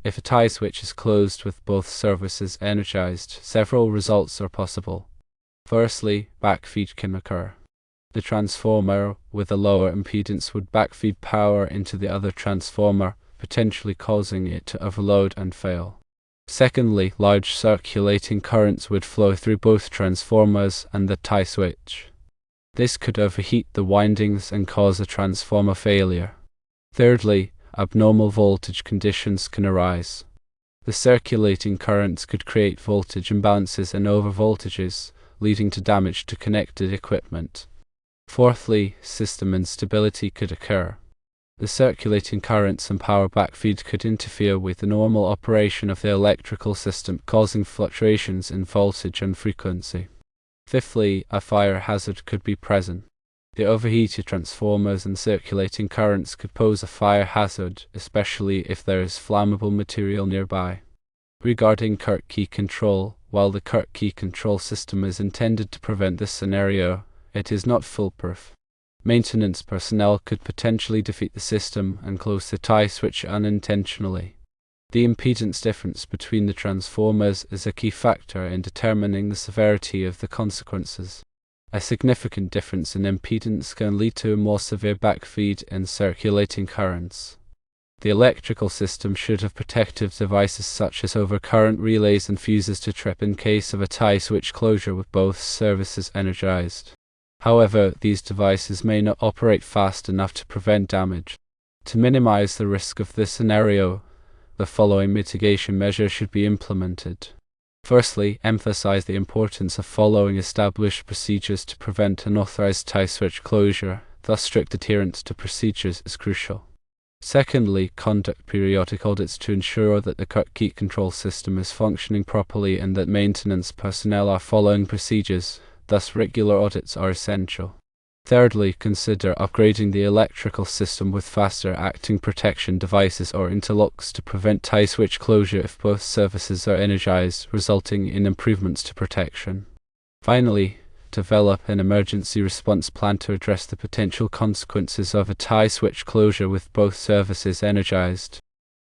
If a tie switch is closed with both services energized, several results are possible. Firstly, backfeed can occur. The transformer with a lower impedance would backfeed power into the other transformer, potentially causing it to overload and fail. Secondly, large circulating currents would flow through both transformers and the tie switch. This could overheat the windings and cause a transformer failure. Thirdly, abnormal voltage conditions can arise. The circulating currents could create voltage imbalances and overvoltages, leading to damage to connected equipment. Fourthly, system instability could occur. The circulating currents and power backfeed could interfere with the normal operation of the electrical system, causing fluctuations in voltage and frequency. Fifthly, a fire hazard could be present. The overheated transformers and circulating currents could pose a fire hazard, especially if there is flammable material nearby. Regarding kirk-key control, while the kirk-key control system is intended to prevent this scenario, it is not foolproof. Maintenance personnel could potentially defeat the system and close the tie switch unintentionally. The impedance difference between the transformers is a key factor in determining the severity of the consequences. A significant difference in impedance can lead to a more severe backfeed and circulating currents. The electrical system should have protective devices such as overcurrent relays and fuses to trip in case of a tie switch closure with both services energized. However, these devices may not operate fast enough to prevent damage. To minimize the risk of this scenario, the following mitigation measures should be implemented. Firstly, emphasize the importance of following established procedures to prevent unauthorized tie switch closure, thus strict adherence to procedures is crucial. Secondly, conduct periodic audits to ensure that the kirk-key control system is functioning properly and that maintenance personnel are following procedures, thus regular audits are essential. Thirdly, consider upgrading the electrical system with faster acting protection devices or interlocks to prevent tie switch closure if both services are energized, resulting in improvements to protection. Finally, develop an emergency response plan to address the potential consequences of a tie switch closure with both services energized.